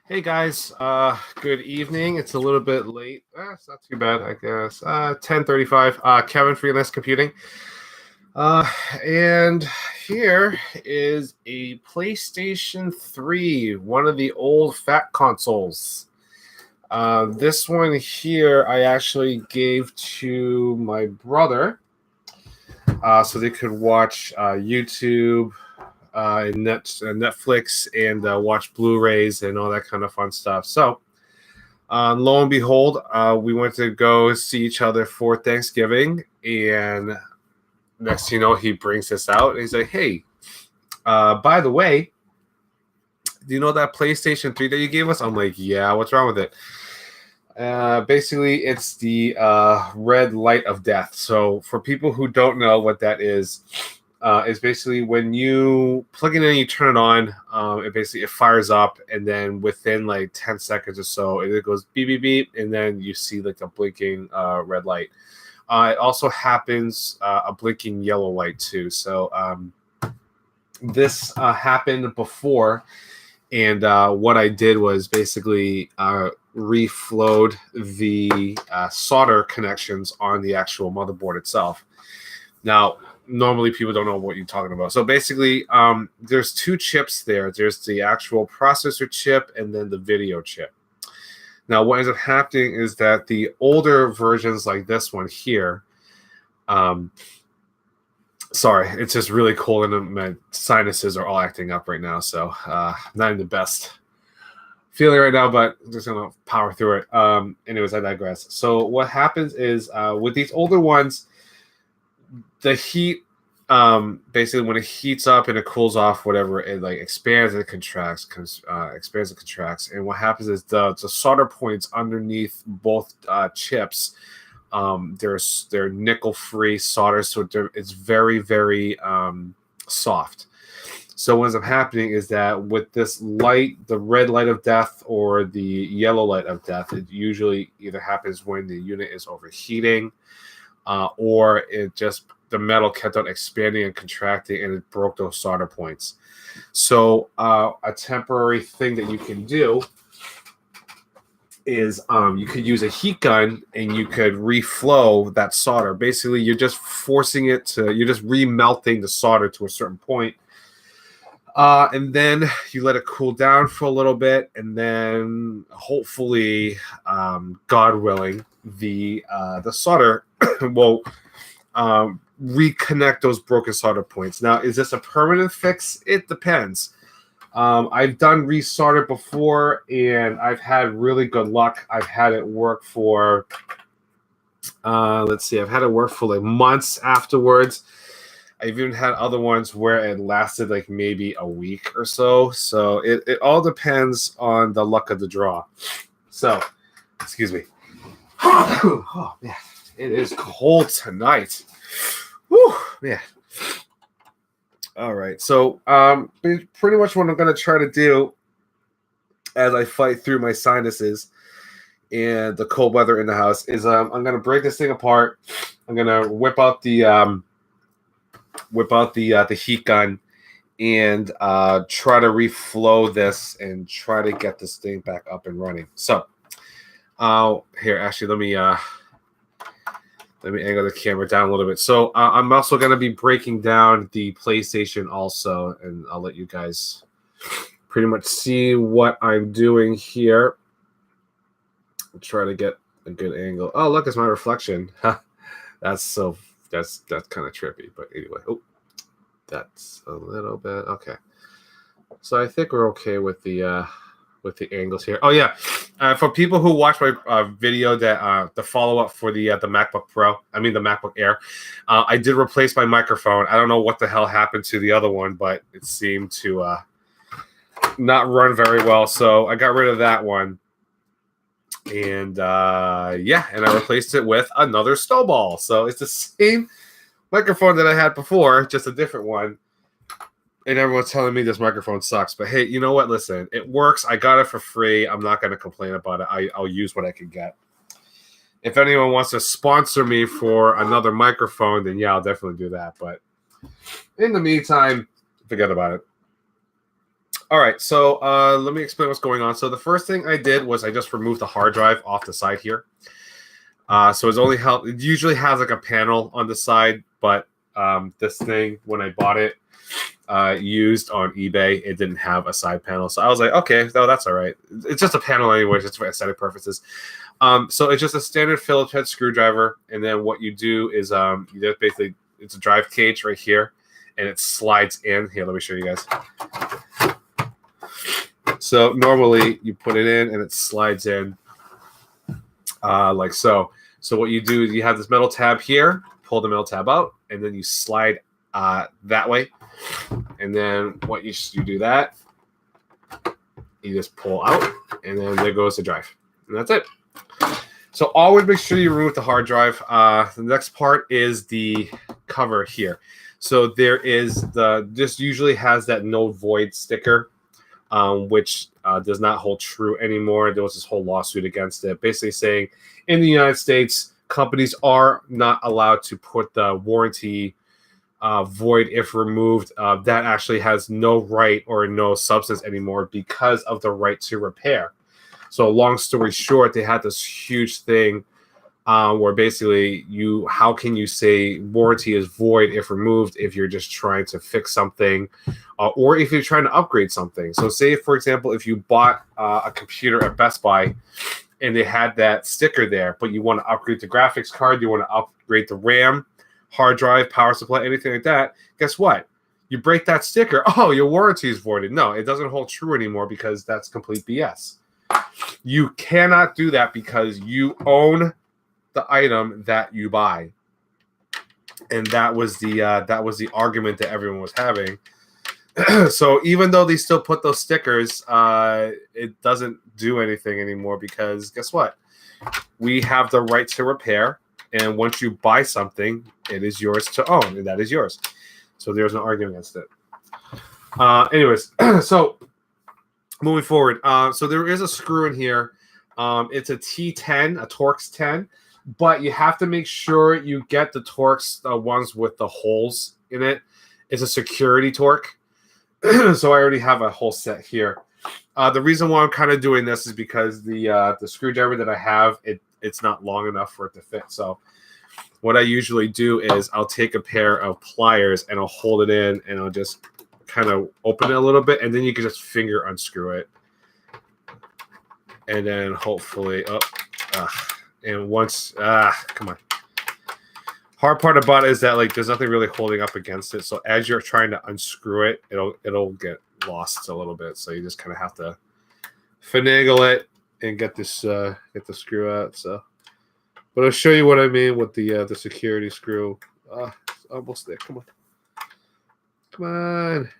Hey guys, good evening. It's a little bit late. It's not too bad, I guess. 10:35. Kevin, Freelance Computing. And here is a PlayStation 3, one of the old fat consoles. This one here I actually gave to my brother so they could watch YouTube, Netflix, and watch Blu-rays and all that kind of fun stuff. So, lo and behold, we went to go see each other for Thanksgiving, and next thing you know, he brings this out, and he's like, "Hey, by the way, do you know that PlayStation 3 that you gave us?" I'm like, "Yeah, what's wrong with it?" Basically, it's the red light of death. So, for people who don't know what that is basically when you plug it in and you turn it on, it fires up, and then within like 10 seconds or so, it goes beep, beep, beep, and then you see like a blinking red light. It also happens a blinking yellow light too. So this happened before, and what I did was basically reflowed the solder connections on the actual motherboard itself. Now, normally people don't know what you're talking about. So basically, there's two chips there. There's the actual processor chip and then the video chip. Now, what ends up happening is that the older versions like this one here, sorry, it's just really cold and my sinuses are all acting up right now. So not in the best feeling right now, but I'm just going to power through it. Anyways, I digress. So what happens is with these older ones, the heat, basically when it heats up and it cools off, whatever, it like expands and contracts, expands and contracts. And what happens is the solder points underneath both chips, they're nickel-free solder, so it's very, very soft. So what ends up happening is that with this light, the red light of death or the yellow light of death, it usually either happens when the unit is overheating, or the metal kept on expanding and contracting, and it broke those solder points. So a temporary thing that you can do is you could use a heat gun and you could reflow that solder. Basically, you're just you're just remelting the solder to a certain point. And then you let it cool down for a little bit, and then hopefully, God willing, the solder will reconnect those broken solder points. Now, is this a permanent fix? It depends. I've done resolder before, and I've had really good luck. I've had it work for, I've had it work for like months afterwards. I've even had other ones where it lasted like maybe a week or so. So it all depends on the luck of the draw. So, excuse me. Oh, man. It is cold tonight. Whew, man. All right. So pretty much what I'm going to try to do as I fight through my sinuses and the cold weather in the house is I'm going to break this thing apart. I'm going to whip out the heat gun and try to reflow this and try to get this thing back up and running. So here, actually, let me angle the camera down a little bit. So I'm also going to be breaking down the PlayStation also, and I'll let you guys pretty much see what I'm doing here. I'll try to get a good angle. Oh, look, it's my reflection. That's kind of trippy, but anyway. Oh, that's a little bit okay. So I think we're okay with the angles here. Oh yeah, for people who watch my video that the follow-up for the MacBook Pro, the MacBook Air, I did replace my microphone. I don't know what the hell happened to the other one, but it seemed to not run very well. So I got rid of that one, and and I replaced it with another Snowball. So it's the same microphone that I had before, just a different one. And everyone's telling me this microphone sucks. But hey, you know what? Listen, it works. I got it for free. I'm not going to complain about it. I'll use what I can get. If anyone wants to sponsor me for another microphone, then yeah, I'll definitely do that. But in the meantime, forget about it. All right, so let me explain what's going on. So the first thing I did was I just removed the hard drive off the side here. So it's only it usually has like a panel on the side, but this thing, when I bought it used on eBay, it didn't have a side panel. So I was like, okay, no, that's all right. It's just a panel anyway, just for aesthetic purposes. So it's just a standard Phillips head screwdriver, and then what you do is you just basically, it's a drive cage right here, and it slides in. Here, let me show you guys. So normally you put it in and it slides in like so. So what you do is you have this metal tab here, pull the metal tab out, and then you slide that way. And then what you do that, you just pull out, and then there goes the drive. And that's it. So always make sure you remove the hard drive. The next part is the cover here. So there is this usually has that no void sticker, which does not hold true anymore. There was this whole lawsuit against it, basically saying in the United States, companies are not allowed to put the warranty void if removed. That actually has no right or no substance anymore because of the right to repair. So long story short, they had this huge thing where basically how can you say warranty is void if removed if you're just trying to fix something or if you're trying to upgrade something. So say, for example, if you bought a computer at Best Buy and they had that sticker there, but you want to upgrade the graphics card, you want to upgrade the RAM, hard drive, power supply, anything like that, guess what? You break that sticker, oh, your warranty is voided. No, it doesn't hold true anymore because that's complete BS. You cannot do that because you own the item that you buy, and that was the argument that everyone was having. So even though they still put those stickers, it doesn't do anything anymore because guess what? We have the right to repair, and once you buy something, it is yours to own, and that is yours. So there's no argument against it. Anyways, so moving forward, so there is a screw in here. It's a T10, a Torx 10, but you have to make sure you get the Torx ones with the holes in it. It's a security torque. So I already have a whole set here. The reason why I'm kind of doing this is because the screwdriver that I have, it's not long enough for it to fit. So what I usually do is I'll take a pair of pliers and I'll hold it in and I'll just kind of open it a little bit, and then you can just finger unscrew it. And then hopefully, and once, come on. Hard part about it is that like there's nothing really holding up against it. So as you're trying to unscrew it, it'll get lost a little bit. So you just kind of have to finagle it and get the screw out. So, but I'll show you what I mean with the security screw. It's almost there. Come on, come on.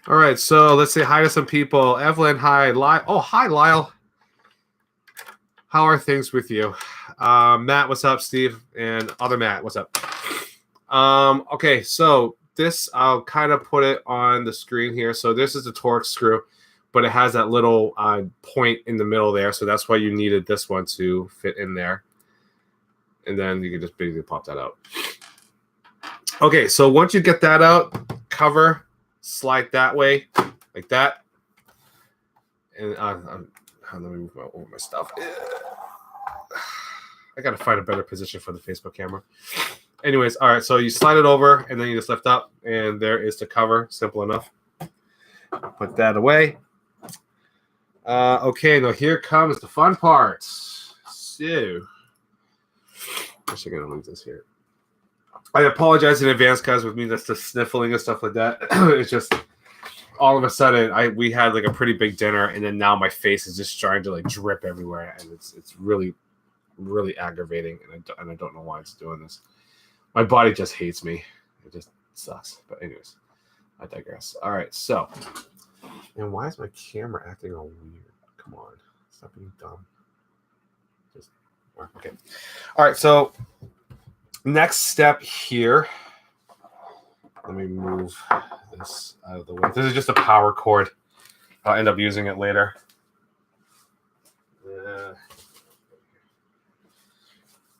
All right, so let's say hi to some people. Evelyn, hi. Oh, hi, Lyle. How are things with you? Matt, what's up? Steve and other Matt, what's up? Okay, so this, I'll kind of put it on the screen here. So this is the Torx screw, but it has that little point in the middle there. So that's why you needed this one to fit in there. And then you can just basically pop that out. Okay, so once you get that out, cover, slide that way, like that. And let me move my stuff. I gotta find a better position for the Facebook camera. Anyways, all right, so you slide it over, and then you just lift up, and there is the cover. Simple enough. Put that away. Okay, now here comes the fun part. So, I'm just gonna leave this here. I apologize in advance, guys, with me just the sniffling and stuff like that. It's just all of a sudden we had like a pretty big dinner, and then now my face is just starting to like drip everywhere, and it's really, really aggravating, and I don't know why it's doing this. My body just hates me. It just sucks. But anyways, I digress. All right, so, and why is my camera acting all weird? Come on, stop being dumb. Just okay. All right, so next step here. Let me move this out of the way. This is just a power cord. I'll end up using it later.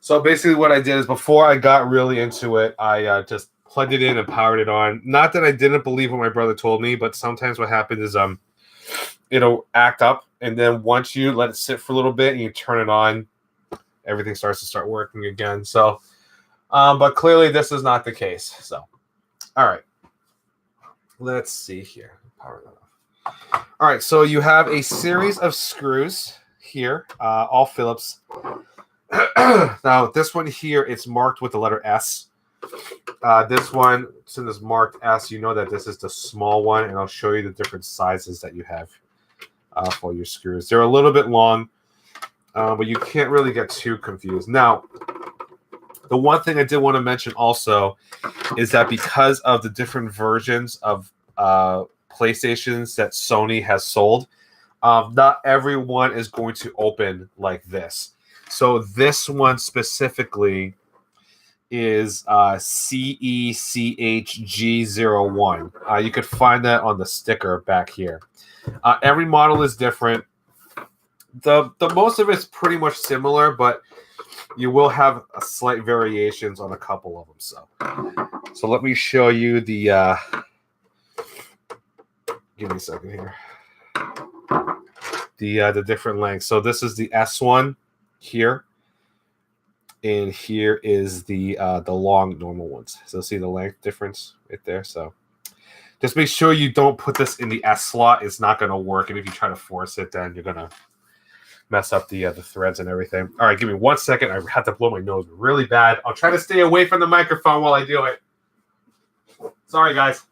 So basically what I did is before I got really into it, I just plugged it in and powered it on. Not that I didn't believe what my brother told me, but sometimes what happens is it'll act up, and then once you let it sit for a little bit and you turn it on, everything starts to start working again. So, but clearly this is not the case. So, all right, let's see here. Power that off. All right, so you have a series of screws here, all Phillips. Now this one here, it's marked with the letter S. This one, since it's marked S, you know that this is the small one, and I'll show you the different sizes that you have for your screws. They're a little bit long, but you can't really get too confused. Now, the one thing I did want to mention also is that because of the different versions of PlayStations that Sony has sold, not everyone is going to open like this. So this one specifically is CECHG01. You could find that on the sticker back here. Every model is different. The most of it's pretty much similar, but you will have a slight variations on a couple of them. So let me show you the. Give me a second here. The different lengths. So this is the S1 here. And here is the long normal ones. So see the length difference right there. So just make sure you don't put this in the S slot. It's not going to work. And if you try to force it, then you're going to mess up the threads and everything. All right, give me 1 second. I have to blow my nose really bad. I'll try to stay away from the microphone while I do it. Sorry, guys.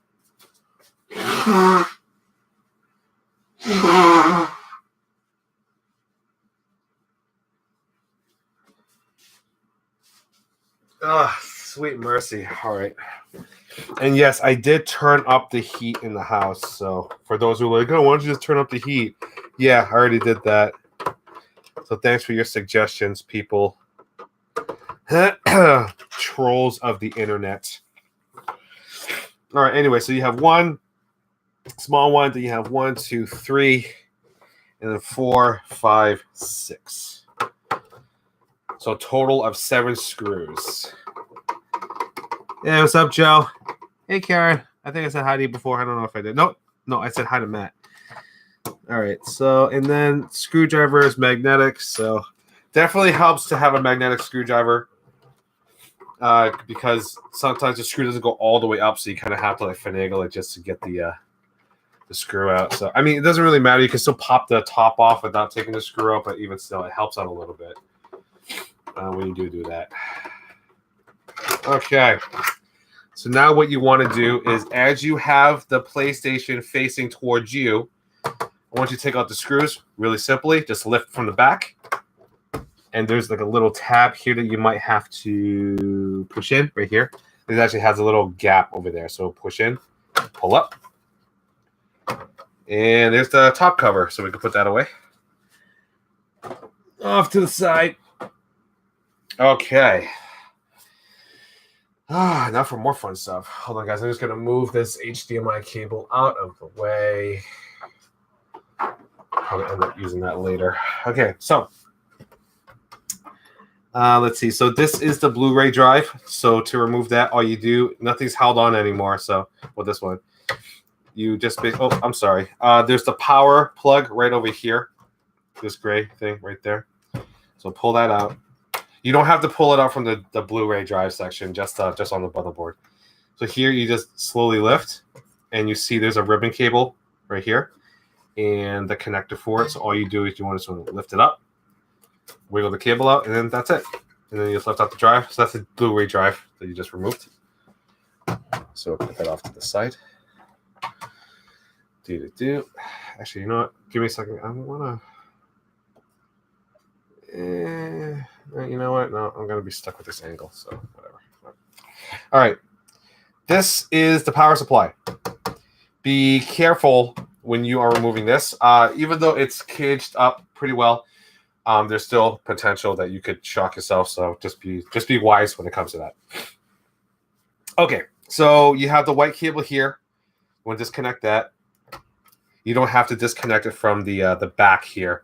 Oh, sweet mercy. All right. And yes, I did turn up the heat in the house. So for those who are like, oh, why don't you just turn up the heat? Yeah, I already did that. So thanks for your suggestions, people. Trolls of the internet. All right, anyway, so you have one small one, then you have 1, 2, 3, and then 4, 5, 6. So a total of 7 screws. Hey, what's up, Joe? Hey, Karen. I think I said hi to you before. I don't know if I did. No, I said hi to Matt. All right. So, and then screwdriver is magnetic. So definitely helps to have a magnetic screwdriver because sometimes the screw doesn't go all the way up. So you kind of have to like finagle it just to get the screw out. So, I mean, it doesn't really matter. You can still pop the top off without taking the screw out, but even still, it helps out a little bit. When you do that. Okay. So now what you want to do is as you have the PlayStation facing towards you, I want you to take out the screws really simply. Just lift from the back. And there's like a little tab here that you might have to push in right here. It actually has a little gap over there. So push in, pull up. And there's the top cover. So we can put that away. Off to the side. Okay. Now for more fun stuff. Hold on, guys. I'm just going to move this HDMI cable out of the way. I'll end up using that later. Okay, so let's see. So this is the Blu-ray drive. So to remove that, all you do, nothing's held on anymore. So, well, this one. You just, oh, I'm sorry. There's the power plug right over here. This gray thing right there. So pull that out. You don't have to pull it out from the Blu-ray drive section, just on the motherboard. So here you just slowly lift, and you see there's a ribbon cable right here, and the connector for it. So all you do is you want to lift it up, wiggle the cable out, and then that's it. And then you just lift out the drive. So that's the Blu-ray drive that you just removed. So put that off to the side. Actually, you know what? Give me a second. I want to... you know what? No, I'm going to be stuck with this angle, so whatever. All right. This is the power supply. Be careful when you are removing this. Even though it's caged up pretty well, there's still potential that you could shock yourself, so just be wise when it comes to that. Okay, so you have the white cable here. You want to disconnect that. You don't have to disconnect it from the back here.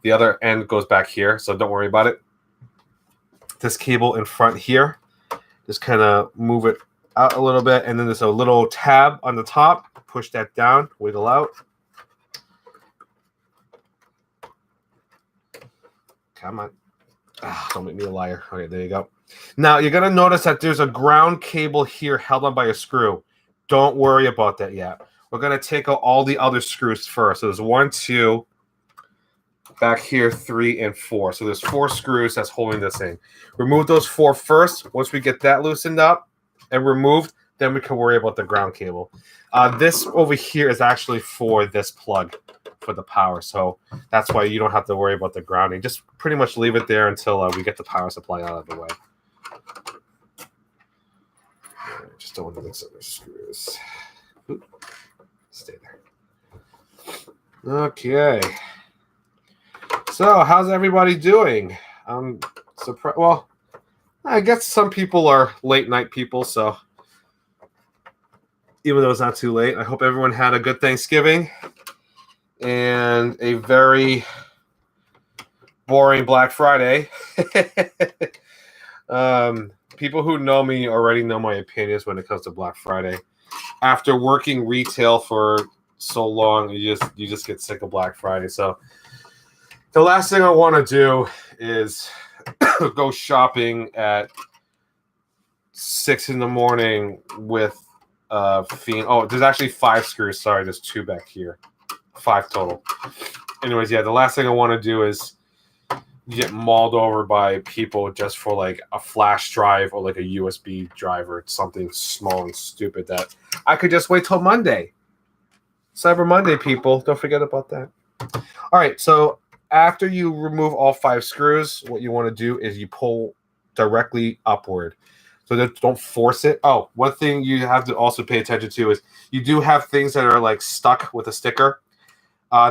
The other end goes back here, so don't worry about it. This cable in front here, just kind of move it out a little bit, and then there's a little tab on the top. Push that down, wiggle out. Come on. Don't make me a liar. Okay, there you go. Now, you're going to notice that there's a ground cable here held on by a screw. Don't worry about that yet. We're going to take out all the other screws first. So there's 1, 2, back here, 3, and 4. So there's 4 screws that's holding this thing. Remove those 4 first. Once we get that loosened up and removed, then we can worry about the ground cable. This over here is actually for this plug for the power. So that's why you don't have to worry about the grounding. Just pretty much leave it there until we get the power supply out of the way. Just don't want to mix up the screws. Oop. Stay there. Okay. So how's everybody doing? I'm surprised. Well, I guess some people are late night people, so even though it's not too late, I hope everyone had a good Thanksgiving and a very boring Black Friday. People who know me already know my opinions when it comes to Black Friday. After working retail for so long, you just get sick of Black Friday. So the last thing I want to do is go shopping at 6 in the morning with fiend. Oh, there's actually 5 screws. Sorry, there's 2 back here. 5 total. Anyways, yeah, the last thing I want to do is get mauled over by people just for like a flash drive or like a USB drive or something small and stupid that I could just wait till Monday. Cyber Monday, people. Don't forget about that. All right, so after you remove all 5 screws, what you want to do is you pull directly upward. So don't force it. Oh, one thing you have to also pay attention to is you do have things that are like stuck with a sticker.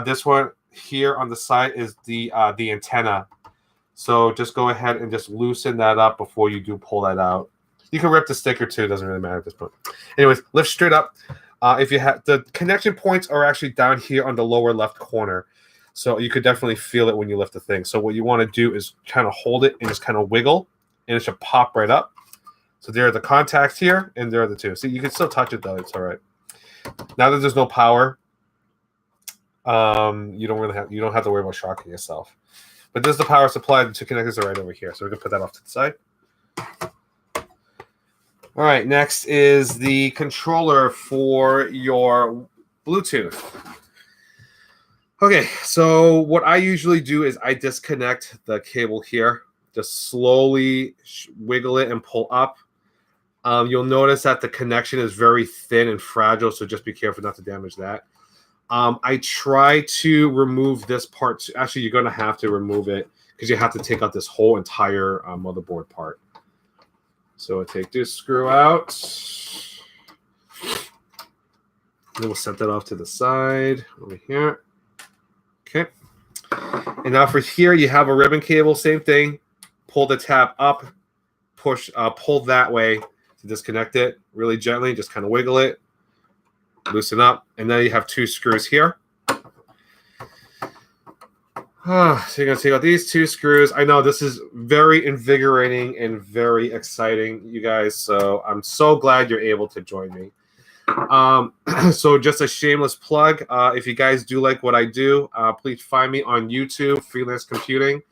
This one here on the side is the antenna. So just go ahead and just loosen that up before you do pull that out. You can rip the sticker too. It doesn't really matter at this point. Anyways, lift straight up. If you have the connection points are actually down here on the lower left corner. So you could definitely feel it when you lift the thing. So what you want to do is kind of hold it and just kind of wiggle, and it should pop right up. So there are the contacts here, and there are the 2. See, you can still touch it though. It's all right. Now that there's no power, you don't have to worry about shocking yourself. But this is the power supply. The 2 connectors are right over here. So we're gonna put that off to the side. All right. Next is the controller for your Bluetooth. Okay. So what I usually do is I disconnect the cable here. Just slowly wiggle it and pull up. You'll notice that the connection is very thin and fragile, so just be careful not to damage that. I try to remove this part. Actually, you're going to have to remove it because you have to take out this whole entire motherboard part. So I take this screw out. Then we'll set that off to the side over here. Okay. And now for here, you have a ribbon cable. Same thing. Pull the tab up. Push. Pull that way to disconnect it really gently. Just kind of wiggle it. Loosen up, and then you have 2 screws here. So you're going to take out these 2 screws. I know this is very invigorating and very exciting, you guys, so I'm so glad you're able to join me. So just a shameless plug. If you guys do like what I do, please find me on YouTube, Freelance Computing.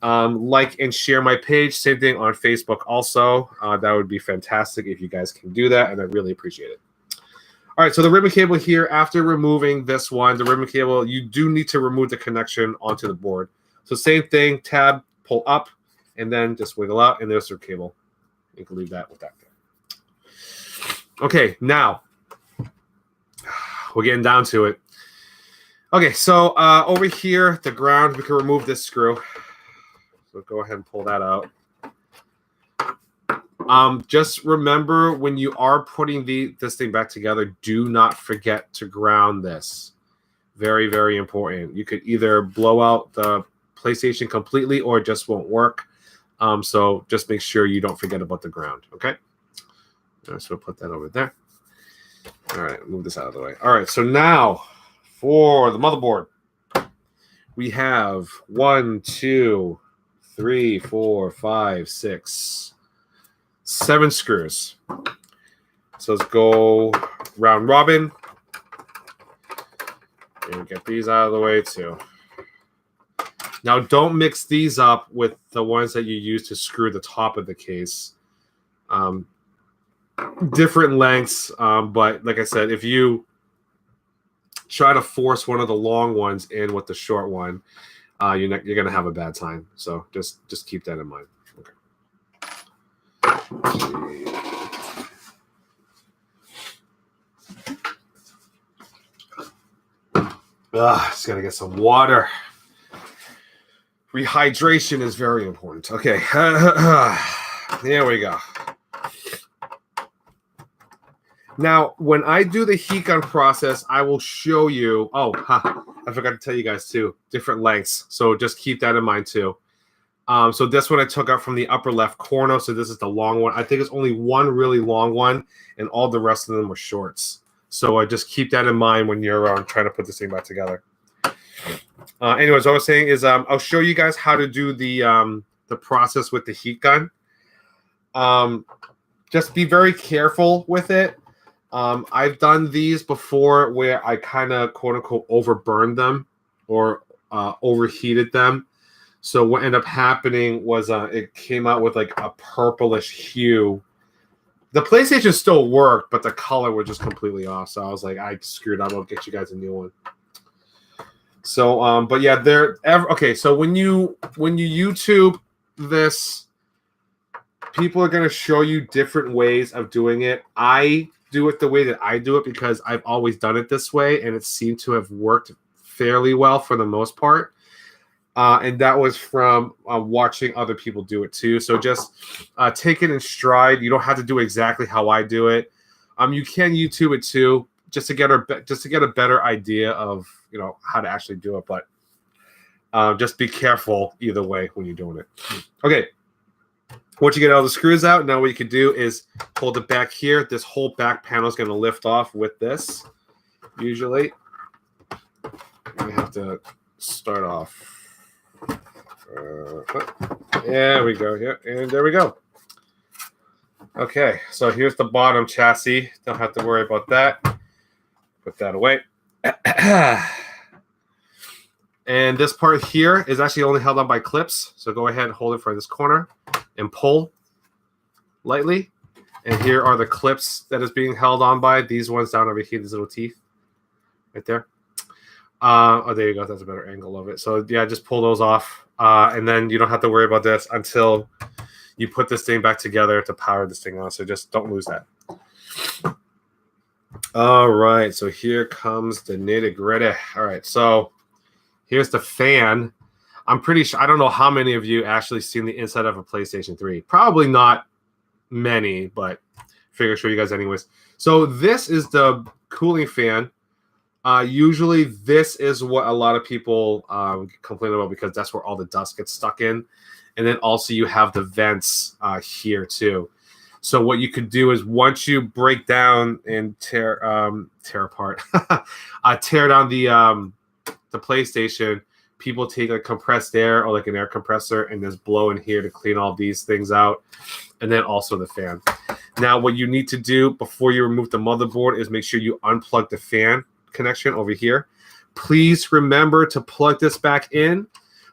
Like and share my page. Same thing on Facebook also. That would be fantastic if you guys can do that, and I really appreciate it. All right, so the ribbon cable here, after removing this one, the ribbon cable, you do need to remove the connection onto the board. So same thing, tab, pull up, and then just wiggle out, and there's your cable. You can leave that with that. Okay, now, we're getting down to it. Okay, so over here, the ground, we can remove this screw. So go ahead and pull that out. Just remember when you are putting this thing back together, do not forget to ground this. Very, very important. You could either blow out the PlayStation completely or it just won't work. So just make sure you don't forget about the ground, okay? All right, so we'll put that over there. All right, move this out of the way. All right, so now for the motherboard, we have 1, 2, 3, 4, 5, 6, 7 screws. So let's go round robin. And get these out of the way too. Now, don't mix these up with the ones that you use to screw the top of the case. Different lengths, but like I said, if you try to force one of the long ones in with the short one, you're going to have a bad time. So just keep that in mind. Okay. Just got to get some water. Rehydration is very important. Okay. There we go. Now, when I do the heat gun process, I will show you. Oh, I forgot to tell you guys too. Different lengths. So just keep that in mind too. So this one I took out from the upper left corner. So this is the long one. I think it's only one really long one, and all the rest of them were shorts. So just keep that in mind when you're trying to put this thing back together. Anyways, what I was saying is I'll show you guys how to do the process with the heat gun. Just be very careful with it. I've done these before where I kind of quote unquote overburned them or overheated them. So what ended up happening was it came out with like a purplish hue. The PlayStation still worked, but the color was just completely off. So I was like, I screwed up. I'll get you guys a new one. So, but yeah, okay. So when you YouTube this, people are going to show you different ways of doing it. I do it the way that I do it because I've always done it this way, and it seemed to have worked fairly well for the most part. And that was from watching other people do it too. So just take it in stride. You don't have to do exactly how I do it. You can YouTube it too, just to get a better idea of how to actually do it. But just be careful either way when you're doing it. Okay. Once you get all the screws out, now what you can do is hold it back here. This whole back panel is going to lift off with this. Usually, I have to start off. There we go. Yeah, and there we go. Okay, so here's the bottom chassis. Don't have to worry about that. Put that away. And this part here is actually only held on by clips. So go ahead and hold it for this corner and pull lightly. And here are the clips that is being held on by. These ones down over here, these little teeth right there. Oh, there you go. That's a better angle of it. So yeah, just pull those off. And then you don't have to worry about this until you put this thing back together to power this thing on. So just don't lose that. All right. So here comes the nitty gritty. All right. So here's the fan. I'm pretty sure, I don't know how many of you actually seen the inside of a PlayStation 3. Probably not many, but figure I'll show you guys anyways. So this is the cooling fan. Usually this is what a lot of people complain about because that's where all the dust gets stuck in. And then also you have the vents here too. So what you could do is once you break down and tear apart, tear down the PlayStation, people take a compressed air or like an air compressor and just blow in here to clean all these things out. And then also the fan. Now what you need to do before you remove the motherboard is make sure you unplug the fan connection over here. Please remember to plug this back in.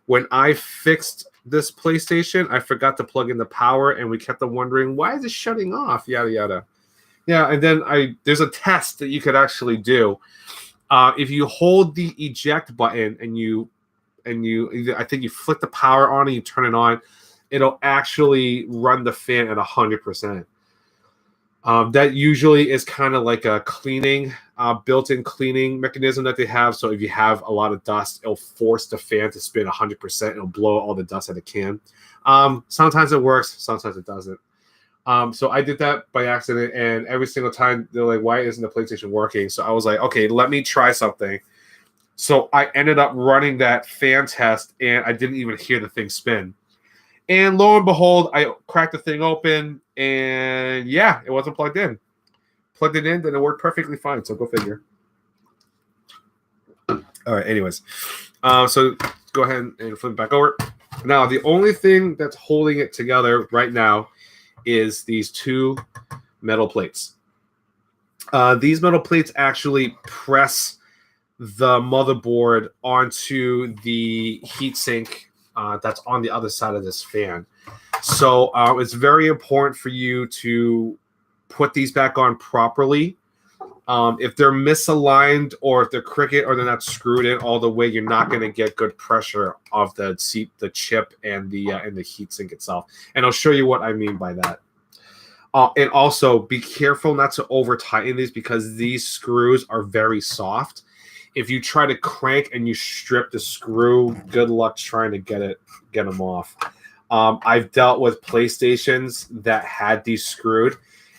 When I fixed this PlayStation, I forgot to plug in the power and we kept on wondering, why is it shutting off? Yada, yada. Yeah, and then there's a test that you could actually do. If you hold the eject button and I think you flick the power on and you turn it on, it'll actually run the fan at 100%. That usually is kind of like a cleaning, built-in cleaning mechanism that they have. So if you have a lot of dust, it'll force the fan to spin 100%. It'll blow all the dust that it can. Sometimes it works, sometimes it doesn't. So I did that by accident, and every single time they're like, why isn't the PlayStation working? So I was like, okay, let me try something. So I ended up running that fan test, and I didn't even hear the thing spin. And lo and behold, I cracked the thing open, and yeah, it wasn't plugged in. Plugged it in, then it worked perfectly fine. So go figure. All right, anyways. So go ahead and flip it back over. Now, the only thing that's holding it together right now is these two metal plates. These metal plates actually press the motherboard onto the heatsink that's on the other side of this fan. So it's very important for you to put these back on properly. If they're misaligned or if they're crooked or they're not screwed in all the way, you're not going to get good pressure of the chip and the heatsink itself. And I'll show you what I mean by that. And also be careful not to over tighten these because these screws are very soft. If you try to crank and you strip the screw, good luck trying to get them off. I've dealt with PlayStations that had these screwed,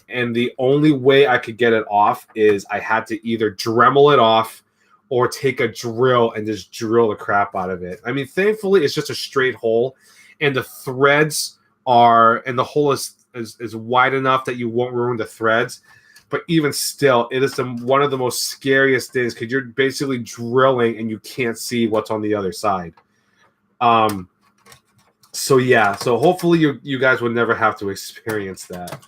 and the only way I could get it off is I had to either Dremel it off or take a drill and just drill the crap out of it. I mean, thankfully, it's just a straight hole, and the threads are, and the hole is wide enough that you won't ruin the threads. But even still, it is one of the most scariest things because you're basically drilling and you can't see what's on the other side. So yeah, so hopefully you guys would never have to experience that.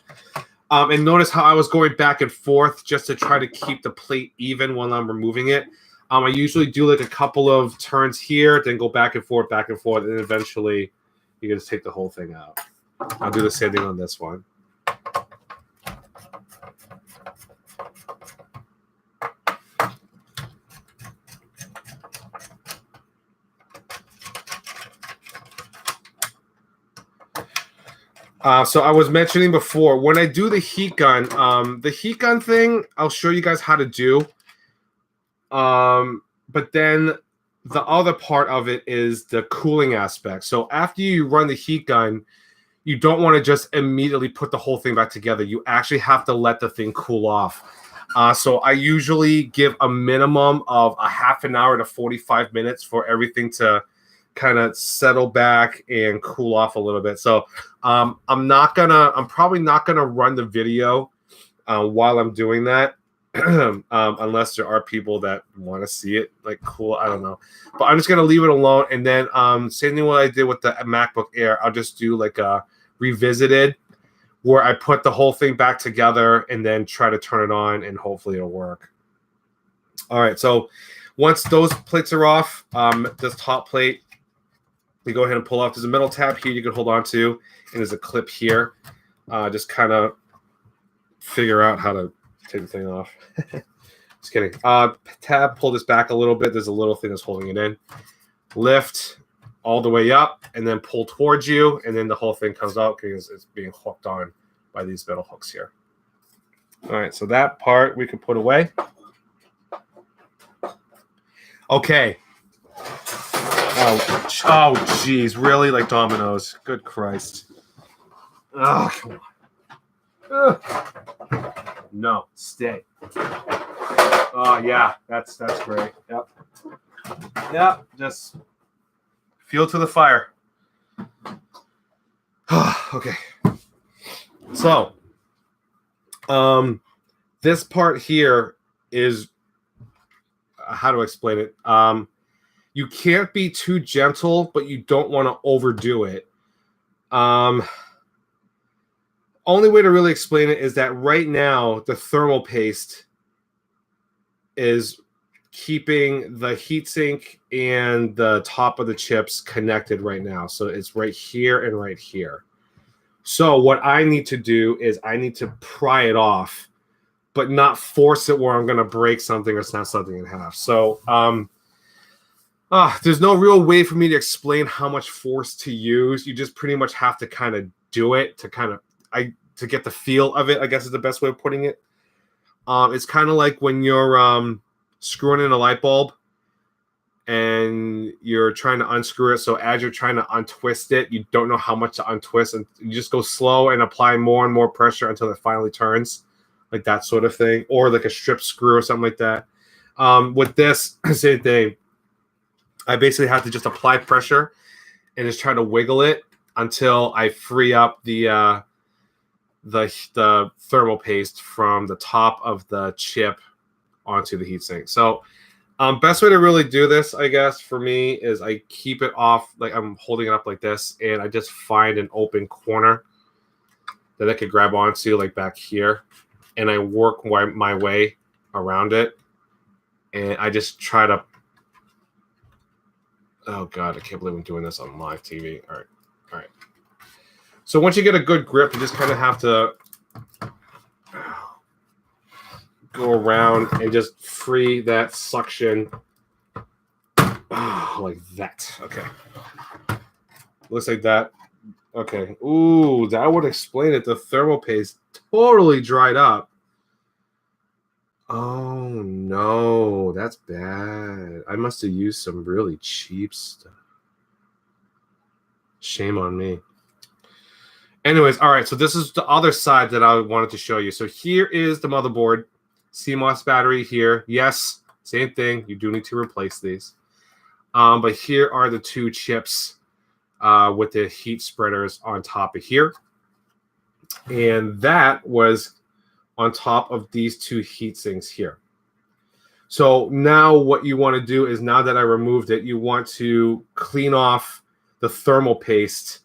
And notice how I was going back and forth just to try to keep the plate even while I'm removing it. I usually do like a couple of turns here, then go back and forth, and eventually you can just take the whole thing out. I'll do the same thing on this one. So I was mentioning before, when I do the heat gun thing, I'll show you guys how to do. But then the other part of it is the cooling aspect. So after you run the heat gun, you don't want to just immediately put the whole thing back together. You actually have to let the thing cool off. So I usually give a minimum of a half an hour to 45 minutes for everything to kind of settle back and cool off a little bit. So I'm probably not gonna run the video while I'm doing that. Unless there are people that want to see it like cool. I don't know. But I'm just gonna leave it alone. And then same thing what I did with the MacBook Air. I'll just do like a revisited where I put the whole thing back together and then try to turn it on and hopefully it'll work. All right, so once those plates are off, this top plate, you go ahead and pull off. There's a metal tab here you can hold on to, and there's a clip here. Just kind of figure out how to take the thing off. Just kidding. Tab, pull this back a little bit. There's a little thing that's holding it in. Lift all the way up, and then pull towards you, and then the whole thing comes out because it's being hooked on by these metal hooks here. All right, so that part we can put away. Okay. Oh, geez, really? Like dominoes? Good Christ! Oh, come on. Ugh. No, stay. Oh yeah, that's great. Yep. Just fuel to the fire. Okay. So, this part here is how to explain it. You can't be too gentle, but you don't want to overdo it. Only way to really explain it is that right now the thermal paste is keeping the heatsink and the top of the chips connected right now. So it's right here and right here. So what I need to do is I need to pry it off, but not force it where I'm going to break something or snap something in half. So there's no real way for me to explain how much force to use. You just pretty much have to kind of do it to get the feel of it, I guess is the best way of putting it. It's kind of like when you're screwing in a light bulb and you're trying to unscrew it. So as you're trying to untwist it, you don't know how much to untwist, and you just go slow and apply more and more pressure until it finally turns, like that sort of thing, or like a strip screw or something like that. With this, same thing. I basically have to just apply pressure and just try to wiggle it until I free up the thermal paste from the top of the chip onto the heatsink. So best way to really do this, I guess, for me is I keep it off, like I'm holding it up like this, and I just find an open corner that I could grab onto, like back here, and I work my way around it, and I just try to. Oh God, I can't believe I'm doing this on live TV. All right. So once you get a good grip, you just kind of have to go around and just free that suction like that. Okay. Looks like that. Okay. Ooh, that would explain it. The thermal paste totally dried up. Oh no, that's bad. I must have used some really cheap stuff. Shame on me. Anyways, all right, so this is the other side that I wanted to show you. So here is the motherboard, CMOS battery here. Yes, same thing. You do need to replace these. But here are the two chips with the heat spreaders on top of here. And that was on top of these two heat sinks here. So now what you want to do is, now that I removed it, you want to clean off the thermal paste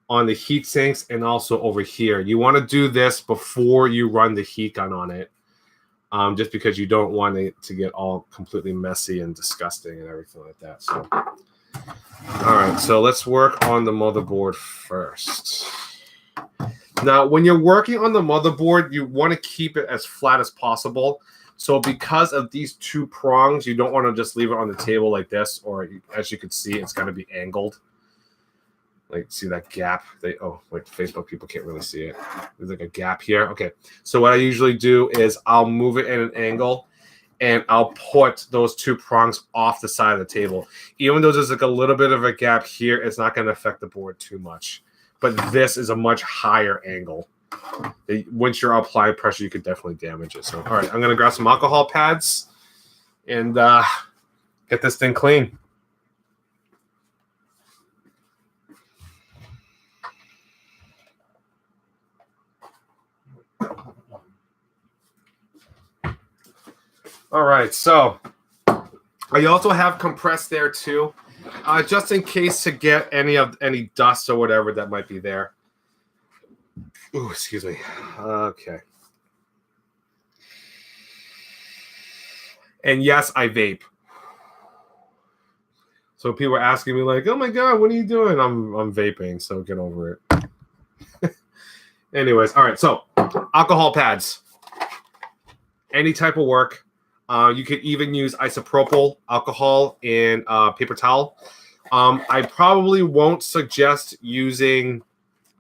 on the heat sinks and also over here. You want to do this before you run the heat gun on it, just because you don't want it to get all completely messy and disgusting and everything like that. So, all right, so let's work on the motherboard first. Now, when you're working on the motherboard, you want to keep it as flat as possible. So because of these two prongs, you don't want to just leave it on the table like this, or as you can see, it's going to be angled. Like, see that gap? Oh, wait, Facebook people can't really see it. There's like a gap here. Okay, so what I usually do is I'll move it in an angle, and I'll put those two prongs off the side of the table. Even though there's like a little bit of a gap here, it's not going to affect the board too much. But this is a much higher angle. Once you're applying pressure, you could definitely damage it. So, all right, I'm going to grab some alcohol pads and get this thing clean. All right, so I also have compressed there too, just in case to get any dust or whatever that might be there. Ooh, excuse me. Okay. And yes, I vape. So people are asking me like, "Oh my God, what are you doing?" I'm vaping, so get over it. Anyways, all right. So alcohol pads, any type of work. You could even use isopropyl alcohol in paper towel. I probably won't suggest using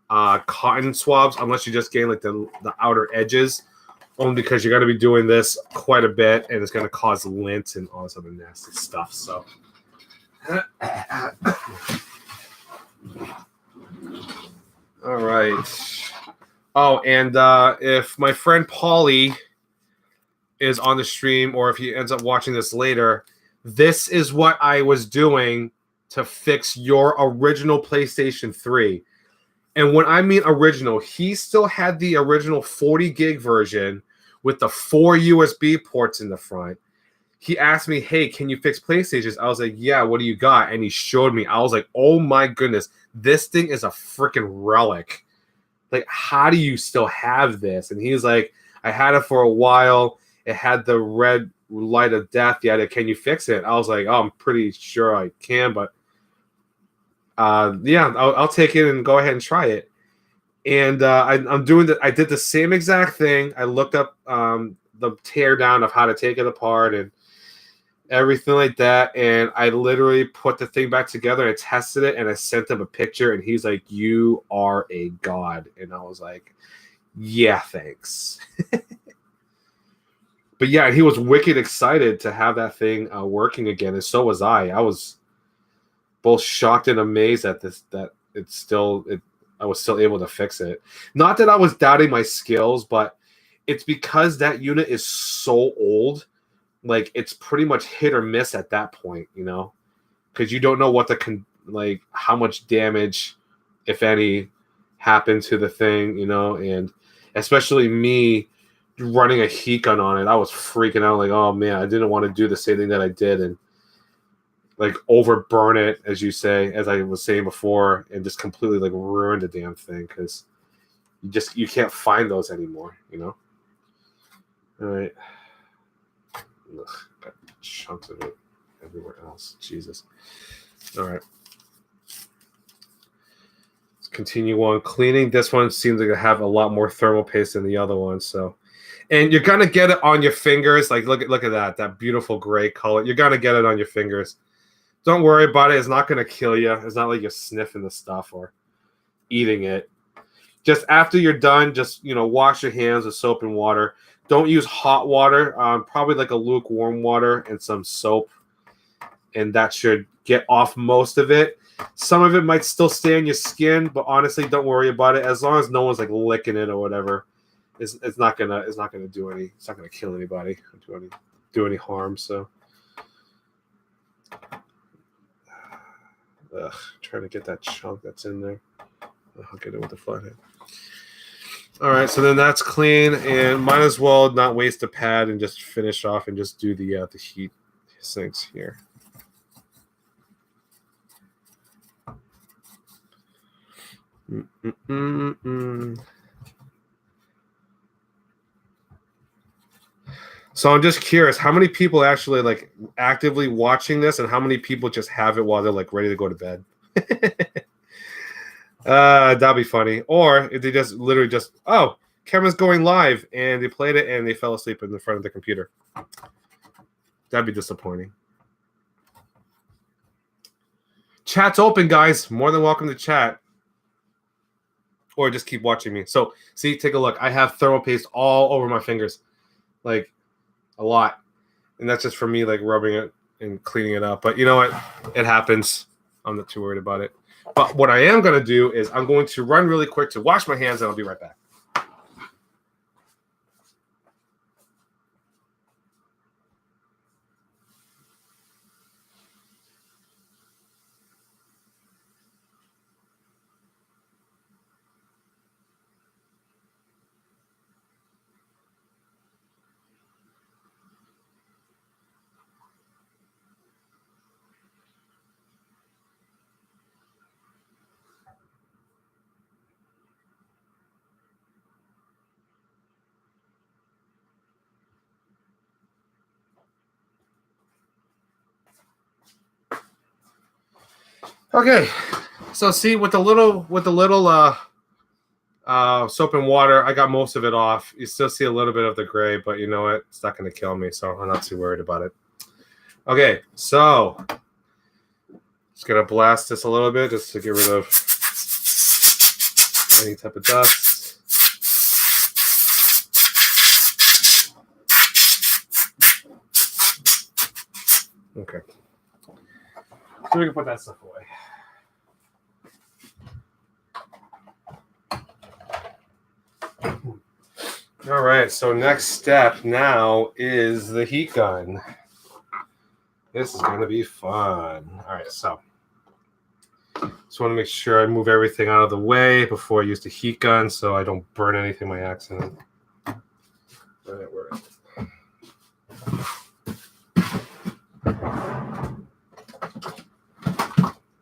cotton swabs unless you're just getting like the outer edges, only because you're going to be doing this quite a bit and it's going to cause lint and all this other nasty stuff. So all right. Oh, and if my friend Paulie is on the stream, or if he ends up watching this later, this is what I was doing to fix your original PlayStation 3. And when I mean original, he still had the original 40 gig version with the 4 USB ports in the front. He asked me, "Hey, can you fix PlayStations?" I was like, "Yeah, what do you got?" And he showed me. I was like, "Oh my goodness, this thing is a freaking relic. Like, how do you still have this?" And he's like, "I had it for a while. It had the red light of death. Yeah, can you fix it?" I was like, "Oh, I'm pretty sure I can, but yeah, I'll take it and go ahead and try it." And I'm doing that. I did the same exact thing. I looked up the teardown of how to take it apart and everything like that. And I literally put the thing back together and I tested it, and I sent him a picture, and he's like, "You are a god." And I was like, "Yeah, thanks." But yeah, he was wicked excited to have that thing working again, and so was I. I was both shocked and amazed at this, that I was still able to fix it. Not that I was doubting my skills, but it's because that unit is so old. Like, it's pretty much hit or miss at that point, you know, because you don't know what how much damage, if any, happened to the thing, you know, and especially me running a heat gun on it, I was freaking out. Like, oh man, I didn't want to do the same thing that I did and like overburn it, as you say, as I was saying before, and just completely like ruin the damn thing, because you can't find those anymore, you know. All right. Ugh, got chunks of it everywhere else. Jesus. All right. Let's continue on cleaning. This one seems like to have a lot more thermal paste than the other one. So, and you're gonna get it on your fingers. Like look at that beautiful gray color. You're gonna get it on your fingers. Don't worry about it. It's not gonna kill you. It's not like you're sniffing the stuff or eating it. Just after you're done, just wash your hands with soap and water. Don't use hot water. Probably like a lukewarm water and some soap, and that should get off most of it. Some of it might still stay on your skin, but honestly, don't worry about it. As long as no one's like licking it or whatever, it's not gonna do any. It's not gonna kill anybody or do any harm. So, trying to get that chunk that's in there. I'll get it with the flathead. All right, so then that's clean, and might as well not waste a pad and just finish off and just do the heat sinks here. So I'm just curious, how many people actually like actively watching this, and how many people just have it while they're like ready to go to bed? That'd be funny. Or if they just literally just, oh, camera's going live, and they played it and they fell asleep in the front of the computer. That'd be disappointing. Chat's open, guys. More than welcome to chat. Or just keep watching me. So, see, take a look. I have thermal paste all over my fingers. Like, a lot. And that's just for me, like, rubbing it and cleaning it up. But you know what? It happens. I'm not too worried about it. But what I am going to do is I'm going to run really quick to wash my hands, and I'll be right back. Okay, so see with the little soap and water, I got most of it off. You still see a little bit of the gray, but you know what? It's not going to kill me, so I'm not too worried about it. Okay, so just gonna blast this a little bit just to get rid of any type of dust. Okay, so we can put that stuff away. All right, so next step now is the heat gun. This is going to be fun. All right, so just want to make sure I move everything out of the way before I use the heat gun so I don't burn anything by accident. All right, where is it?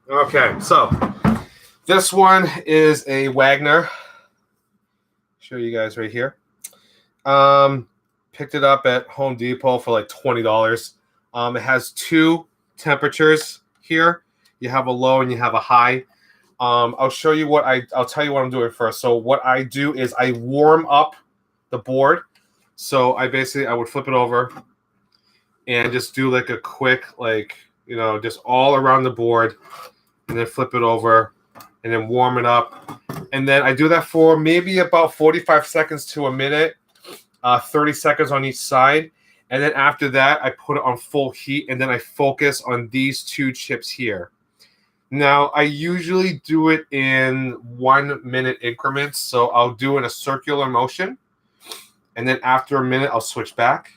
Okay, so this one is a Wagner. Show you guys right here. Picked it up at Home Depot for like $20. It has two temperatures here. You have a low and you have a high. I'll show you I'll tell you what I'm doing first. So what I do is I warm up the board. So I would flip it over and just do like a quick, just all around the board, and then flip it over and then warm it up. And then I do that for maybe about 45 seconds to a minute, 30 seconds on each side. And then after that, I put it on full heat, and then I focus on these two chips here. Now, I usually do it in 1 minute increments. So I'll do it in a circular motion. And then after a minute, I'll switch back.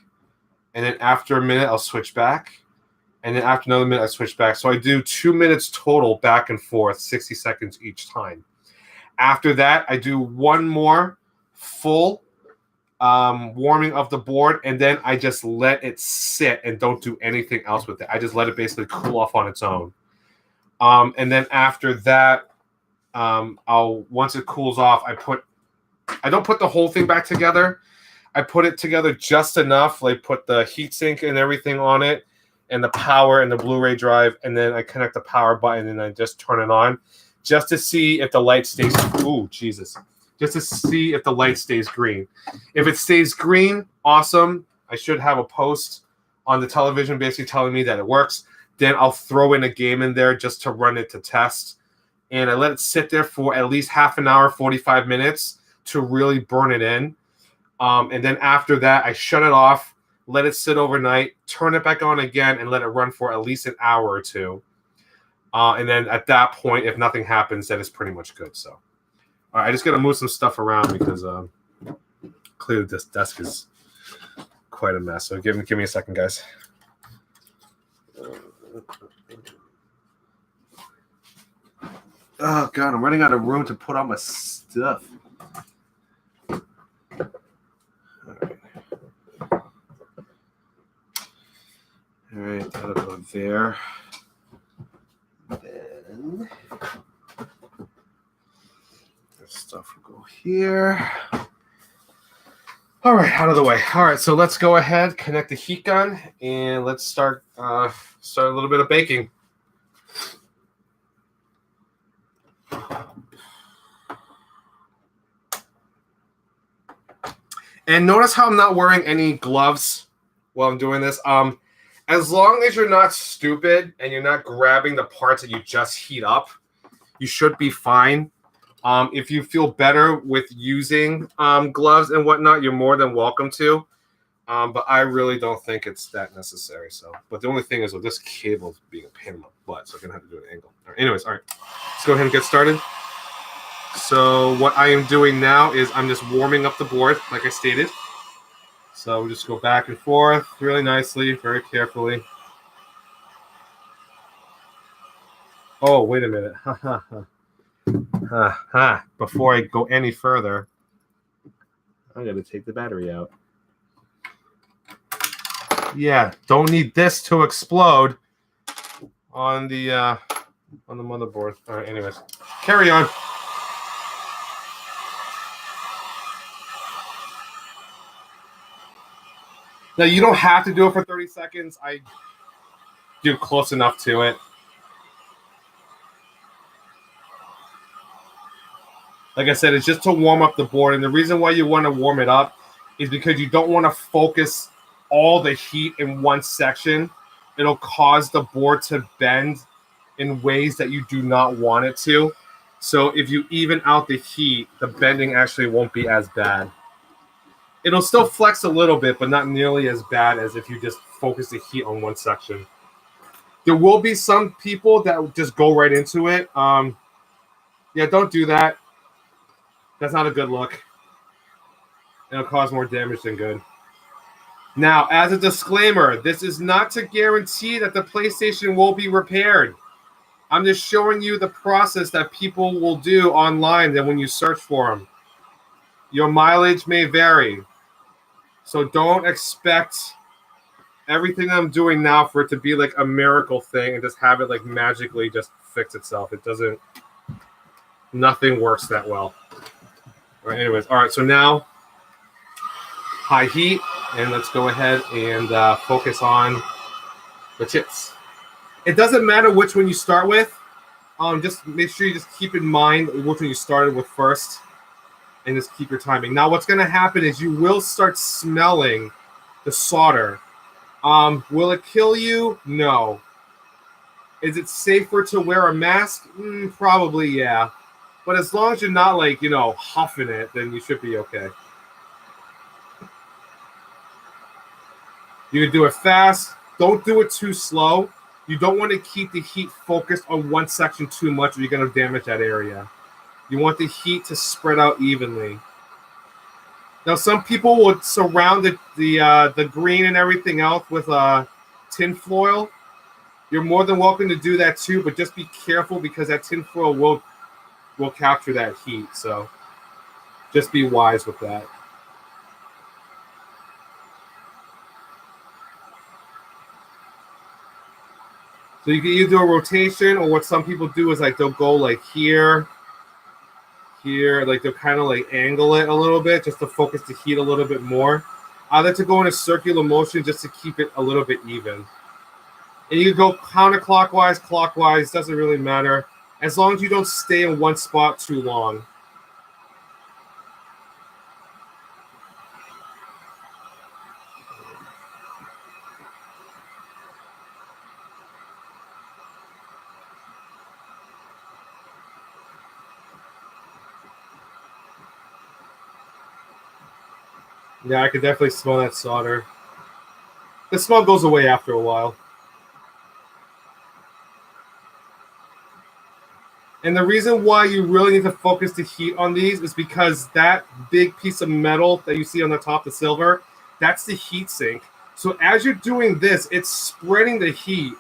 And then after a minute, I'll switch back. And then after another minute, I switch back. So I do 2 minutes total back and forth, 60 seconds each time. After that, I do one more full warming of the board, and then I just let it sit and don't do anything else with it. I just let it basically cool off on its own. And then after that, once it cools off, I don't put the whole thing back together. I put it together just enough, like put the heatsink and everything on it, and the power and the Blu-ray drive, and then I connect the power button and I just turn it on, just to see if the light stays. Ooh, Jesus! Just to see if the light stays green. If it stays green, awesome. I should have a post on the television basically telling me that it works. Then I'll throw in a game in there just to run it to test, and I let it sit there for at least half an hour, 45 minutes to really burn it in. And then after that, I shut it off, let it sit overnight, turn it back on again, and let it run for at least an hour or two. And then at that point, if nothing happens, then it's pretty much good. So, all right, I just got to move some stuff around because clearly this desk is quite a mess. So give me a second, guys. Oh, God, I'm running out of room to put all my stuff. All right, that'll go there. Then this stuff will go here. All right, out of the way. All right, so let's go ahead, connect the heat gun, and let's start a little bit of baking. And notice how I'm not wearing any gloves while I'm doing this. As long as you're not stupid and you're not grabbing the parts that you just heat up, you should be fine. If you feel better with using gloves and whatnot, you're more than welcome to. But I really don't think it's that necessary. So, but the only thing is with this cable being a pain in my butt, so I'm gonna have to do an angle. All right, anyways, all right, let's go ahead and get started. So what I am doing now is I'm just warming up the board, like I stated. So we just go back and forth really nicely, very carefully. Oh, wait a minute. Before I go any further, I'm going to take the battery out. Yeah, don't need this to explode on the motherboard. All right, anyways, carry on. Now, you don't have to do it for 30 seconds. I do close enough to it. Like I said, it's just to warm up the board. And the reason why you want to warm it up is because you don't want to focus all the heat in one section. It'll cause the board to bend in ways that you do not want it to. So if you even out the heat, the bending actually won't be as bad. It'll still flex a little bit, but not nearly as bad as if you just focus the heat on one section. There will be some people that just go right into it. Yeah, don't do that. That's not a good look. It'll cause more damage than good. Now, as a disclaimer, this is not to guarantee that the PlayStation will be repaired. I'm just showing you the process that people will do online then when you search for them. Your mileage may vary. So don't expect everything I'm doing now for it to be like a miracle thing and just have it like magically just fix itself. It doesn't. Nothing works that well. All right, anyways, all right, so now high heat, and let's go ahead and focus on the chips. It doesn't matter which one you start with. Just make sure you just keep in mind which one you started with first. And just keep your timing. Now, what's going to happen is you will start smelling the solder. Will it kill you? No. Is it safer to wear a mask? Probably, yeah. But as long as you're not, like, huffing it, then you should be okay. You can do it fast. Don't do it too slow. You don't want to keep the heat focused on one section too much or you're going to damage that area. You want the heat to spread out evenly. Now, some people would surround the green and everything else with tin foil. You're more than welcome to do that too, but just be careful because that tin foil will capture that heat. So just be wise with that. So you can either do a rotation or what some people do is like they'll go like here, here, like to kind of like angle it a little bit just to focus the heat a little bit more. I like to go in a circular motion just to keep it a little bit even. And you can go counterclockwise, clockwise, doesn't really matter, as long as you don't stay in one spot too long. Yeah, I could definitely smell that solder. The smell goes away after a while. And the reason why you really need to focus the heat on these is because that big piece of metal that you see on the top, the silver, that's the heat sink. So as you're doing this, it's spreading the heat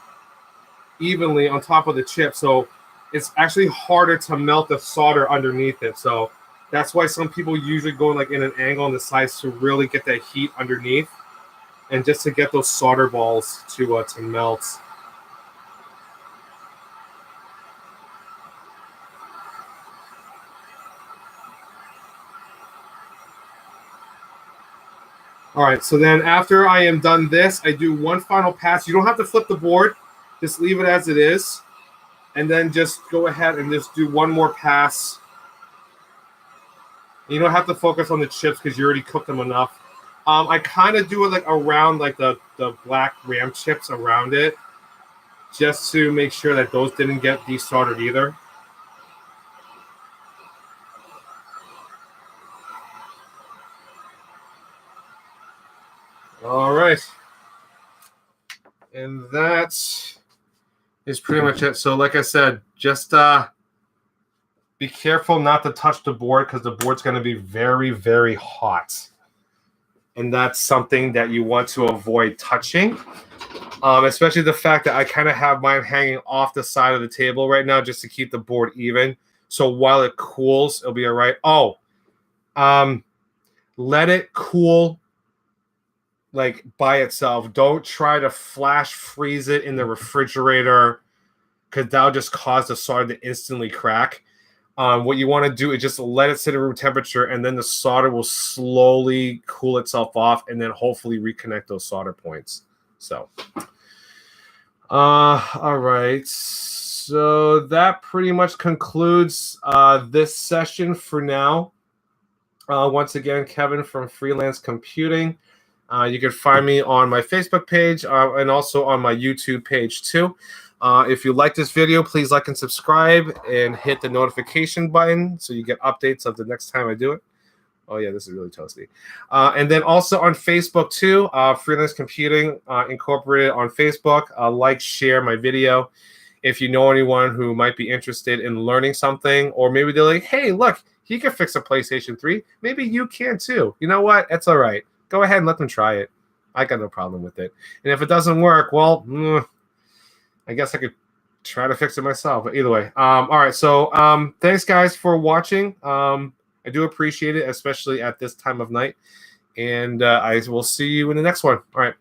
evenly on top of the chip. So it's actually harder to melt the solder underneath it. So that's why some people usually go like in an angle on the sides to really get that heat underneath and just to get those solder balls to melt. All right, so then after I am done this, I do one final pass. You don't have to flip the board. Just leave it as it is. And then just go ahead and just do one more pass. You don't have to focus on the chips because you already cooked them enough. I kind of do it like around like the black Ram chips around it, just to make sure that those didn't get desoldered either. All right. And that is pretty much it. So like I said, just be careful not to touch the board because the board's going to be very, very hot. And that's something that you want to avoid touching. Especially the fact that I kind of have mine hanging off the side of the table right now just to keep the board even. So while it cools, it'll be all right. Oh, let it cool like by itself. Don't try to flash freeze it in the refrigerator because that'll just cause the solder to instantly crack. What you want to do is just let it sit at room temperature, and then the solder will slowly cool itself off, and then hopefully reconnect those solder points. So, all right. So that pretty much concludes this session for now. Once again, Kevin from Freelance Computing. You can find me on my Facebook page and also on my YouTube page too. If you like this video, please like and subscribe and hit the notification button so you get updates of the next time I do it. Oh, yeah, this is really toasty. And then also on Facebook too, Freelance Computing Incorporated on Facebook. Like, share my video. If you know anyone who might be interested in learning something, or maybe they're like, hey, look, he can fix a PlayStation 3. Maybe you can too. You know what? That's all right. Go ahead and let them try it. I got no problem with it. And if it doesn't work, well, I guess I could try to fix it myself. But either way. All right. So thanks, guys, for watching. I do appreciate it, especially at this time of night. And I will see you in the next one. All right.